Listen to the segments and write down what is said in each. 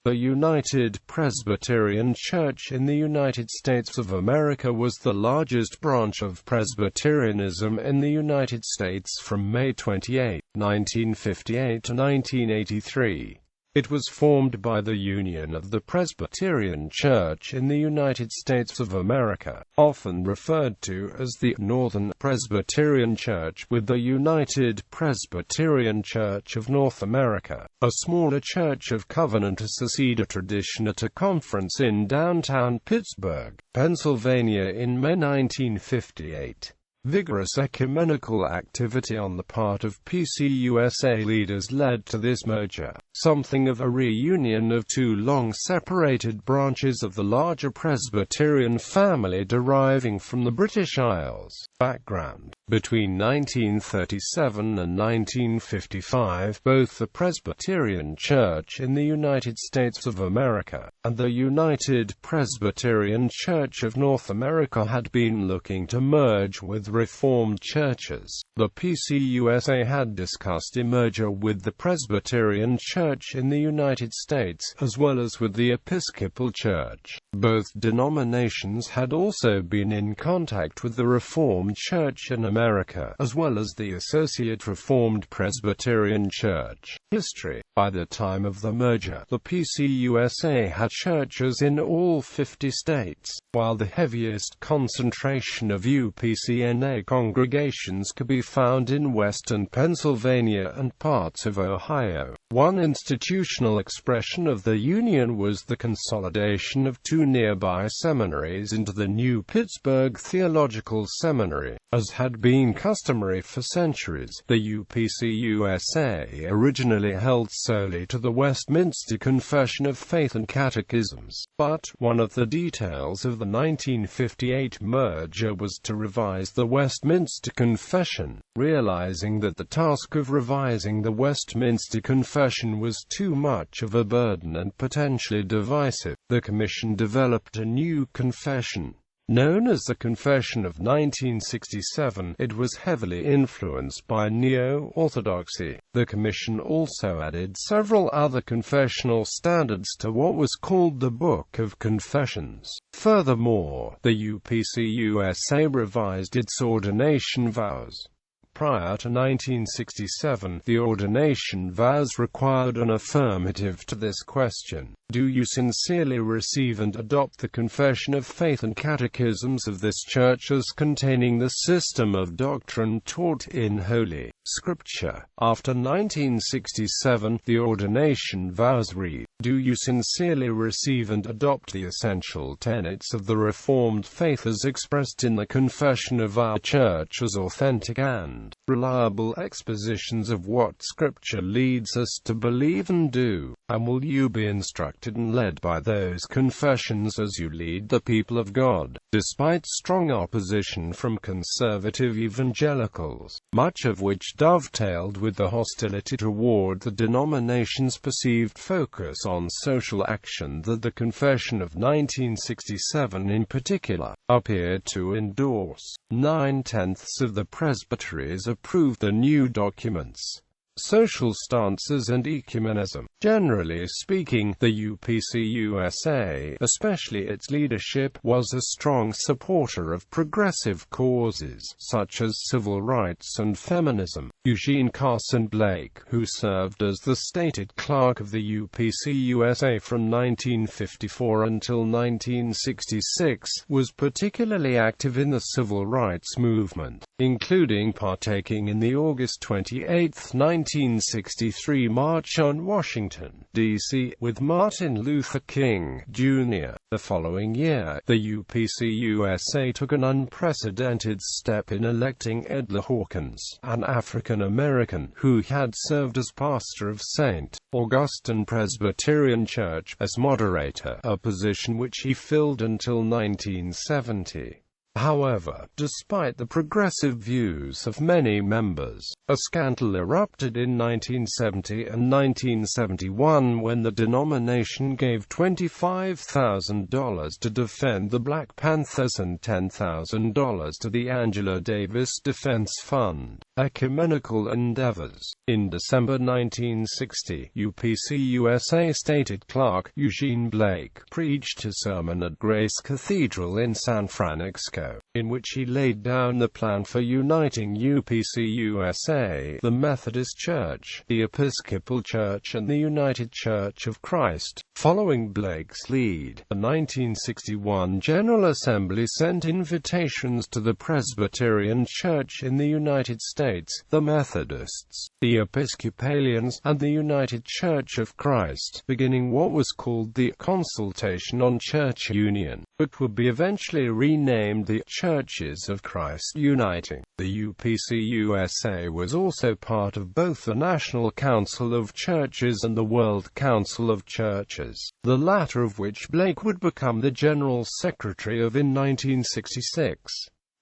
The United Presbyterian Church in the United States of America was the largest branch of Presbyterianism in the United States from May 28, 1958 to 1983. It was formed by the Union of the Presbyterian Church in the United States of America, often referred to as the Northern Presbyterian Church, with the United Presbyterian Church of North America, a smaller church of Covenanter-Seceder tradition, at a conference in downtown Pittsburgh, Pennsylvania in May 1958. Vigorous ecumenical activity on the part of PCUSA leaders led to this merger, something of a reunion of two long-separated branches of the larger Presbyterian family deriving from the British Isles. Background: between 1937 and 1955, both the Presbyterian Church in the United States of America and the United Presbyterian Church of North America had been looking to merge with Reformed churches. The PCUSA had discussed a merger with the Presbyterian Church in the United States, as well as with the Episcopal Church. Both denominations had also been in contact with the Reformed Church in America, as well as the Associate Reformed Presbyterian Church. History: by the time of the merger, the PCUSA had churches in all 50 states, while the heaviest concentration of UPCNA congregations could be found in western Pennsylvania and parts of Ohio. One institutional expression of the union was the consolidation of two nearby seminaries into the new Pittsburgh Theological Seminary. As had been customary for centuries, the UPCUSA originally held solely to the Westminster Confession of Faith and Catechisms, but one of the details of the 1958 merger was to revise the Westminster Confession. Realizing that the task of revising the Westminster Confession was too much of a burden and potentially divisive, the Commission developed a new confession. Known as the Confession of 1967, it was heavily influenced by Neo-Orthodoxy. The Commission also added several other confessional standards to what was called the Book of Confessions. Furthermore, the UPCUSA revised its ordination vows. Prior to 1967, the ordination vows required an affirmative to this question: do you sincerely receive and adopt the confession of faith and catechisms of this church as containing the system of doctrine taught in Holy Scripture? After 1967, the ordination vows read: do you sincerely receive and adopt the essential tenets of the Reformed faith as expressed in the confession of our church as authentic and reliable expositions of what Scripture leads us to believe and do? And will you be instructed and led by those confessions as you lead the people of God? Despite strong opposition from conservative evangelicals, much of which dovetailed with the hostility toward the denomination's perceived focus on social action that the Confession of 1967 in particular appeared to endorse, 9/10 of the presbyteries approved the new documents. Social stances and ecumenism. Generally speaking, the UPCUSA, especially its leadership, was a strong supporter of progressive causes, such as civil rights and feminism. Eugene Carson Blake, who served as the stated clerk of the UPCUSA from 1954 until 1966, was particularly active in the civil rights movement, including partaking in the August 28, 1963 March on Washington, D.C., with Martin Luther King, Jr. The following year, the UPCUSA took an unprecedented step in electing Ed Hawkins, an African-American, who had served as pastor of St. Augustine Presbyterian Church, as moderator, a position which he filled until 1970. However, despite the progressive views of many members, a scandal erupted in 1970 and 1971 when the denomination gave $25,000 to defend the Black Panthers and $10,000 to the Angela Davis Defense Fund, ecumenical endeavors. In December 1960, PCUSA stated clerk Eugene Blake preached his sermon at Grace Cathedral in San Francisco, in which he laid down the plan for uniting PCUSA, the Methodist Church, the Episcopal Church and the United Church of Christ. Following Blake's lead, the 1961 General Assembly sent invitations to the Presbyterian Church in the United States, the Methodists, the Episcopalians, and the United Church of Christ, beginning what was called the Consultation on Church Union, but would be eventually renamed the Churches of Christ Uniting. The UPCUSA was also part of both the National Council of Churches and the World Council of Churches, the latter of which Blake would become the General Secretary of in 1966.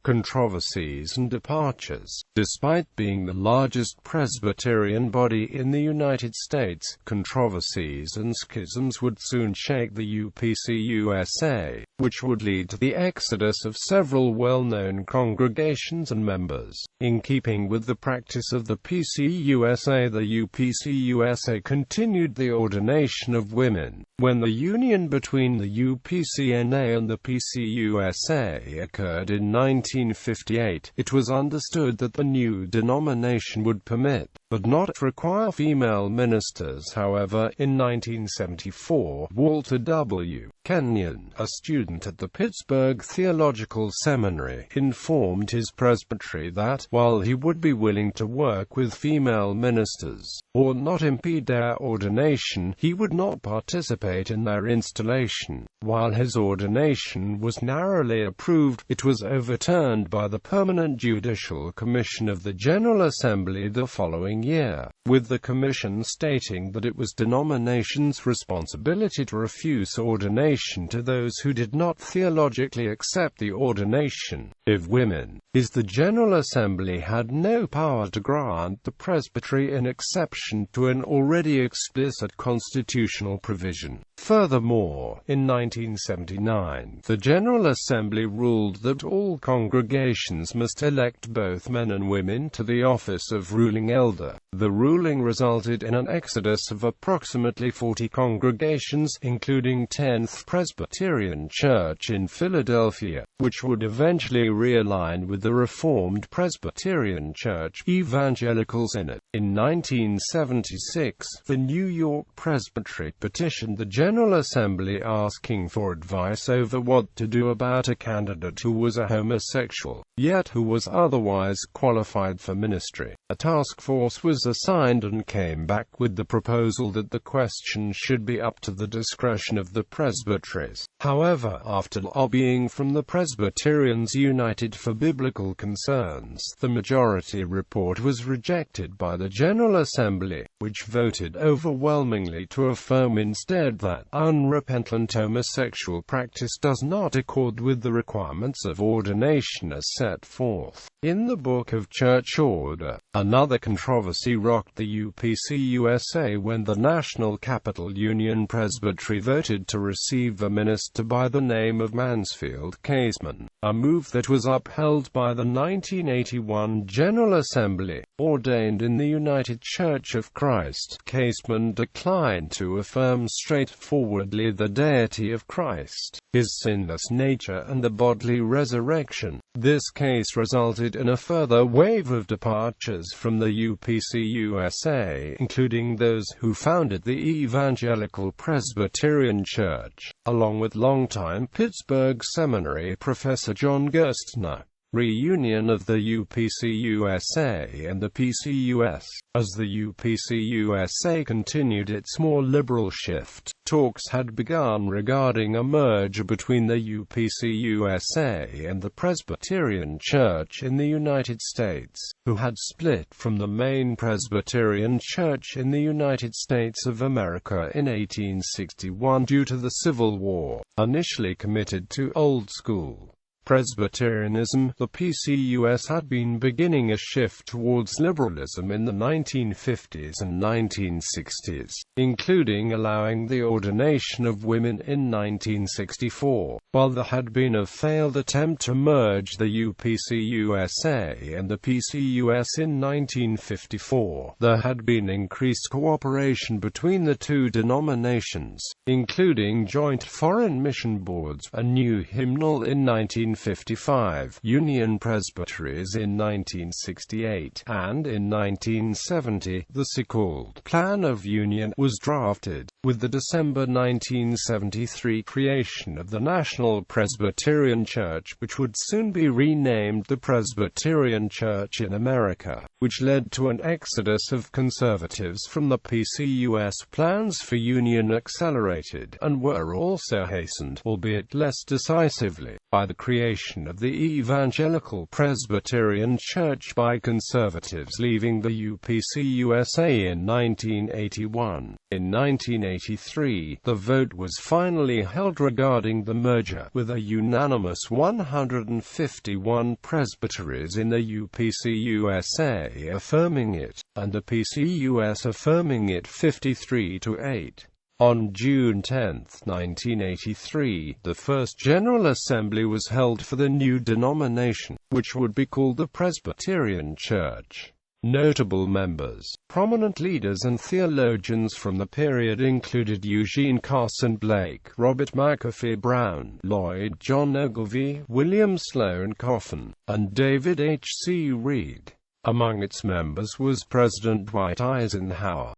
Controversies and departures. Despite being the largest Presbyterian body in the United States, controversies and schisms would soon shake the UPCUSA, which would lead to the exodus of several well-known congregations and members. In keeping with the practice of the PCUSA, the UPCUSA continued the ordination of women. When the union between the UPCNA and the PCUSA occurred in 1958, it was understood that the new denomination would permit, but not require female ministers. However, in 1974, Walter W. Kenyon, a student at the Pittsburgh Theological Seminary, informed his presbytery that, while he would be willing to work with female ministers, or not impede their ordination, he would not participate in their installation. While his ordination was narrowly approved, it was overturned by the Permanent Judicial Commission of the General Assembly the following year, with the commission stating that it was denomination's responsibility to refuse ordination to those who did not theologically accept the ordination of women. The General Assembly had no power to grant the presbytery an exception to an already explicit constitutional provision. Furthermore, in 1979, the General Assembly ruled that all congregations must elect both men and women to the office of ruling elder. The ruling resulted in an exodus of approximately 40 congregations, including 10th Presbyterian Church in Philadelphia, which would eventually realign with the Reformed Presbyterian Church evangelicals in it. In 1976, the New York Presbytery petitioned the General Assembly asking for advice over what to do about a candidate who was a homosexual, yet who was otherwise qualified for ministry. A task force was assigned and came back with the proposal that the question should be up to the discretion of the presbyteries. However, after lobbying from the Presbyterians United for Biblical Concerns, the majority report was rejected by the General Assembly, which voted overwhelmingly to affirm instead that unrepentant homosexual practice does not accord with the requirements of ordination as set forth in the Book of Church Order. Another controversy rocked the UPCUSA when the National Capital Union Presbytery voted to receive a minister by the name of Mansfield Caseman, a move that was upheld by the 1981 General Assembly. Ordained in the United Church of Christ, Caseman declined to affirm straightforwardly the deity of Christ, his sinless nature and the bodily resurrection. This case resulted in a further wave of departures from the UPCUSA, including those who founded the Evangelical Presbyterian Church, along with longtime Pittsburgh Seminary professor John Gerstner. Reunion of the UPCUSA and the PCUS. As the UPCUSA continued its more liberal shift, talks had begun regarding a merger between the UPCUSA and the Presbyterian Church in the United States, who had split from the main Presbyterian Church in the United States of America in 1861 due to the Civil War. Initially committed to Old School Presbyterianism. The PCUS had been beginning a shift towards liberalism in the 1950s and 1960s, including allowing the ordination of women in 1964. While there had been a failed attempt to merge the UPCUSA and the PCUS in 1954, there had been increased cooperation between the two denominations, including joint foreign mission boards, a new hymnal in 1955, Union Presbyteries in 1968, and in 1970, the so-called Plan of Union was drafted, with the December 1973 creation of the National Presbyterian Church, which would soon be renamed the Presbyterian Church in America, which led to an exodus of conservatives from the PCUS. Plans for union accelerated, and were also hastened, albeit less decisively, by the creation of the Evangelical Presbyterian Church by conservatives leaving the UPCUSA in 1981. In 1983, the vote was finally held regarding the merger, with a unanimous 151 presbyteries in the UPCUSA affirming it, and the PCUS affirming it 53-8. On June 10, 1983, the first General Assembly was held for the new denomination, which would be called the Presbyterian Church. Notable members, prominent leaders and theologians from the period included Eugene Carson Blake, Robert McAfee Brown, Lloyd John Ogilvie, William Sloane Coffin, and David H. C. Reed. Among its members was President Dwight Eisenhower.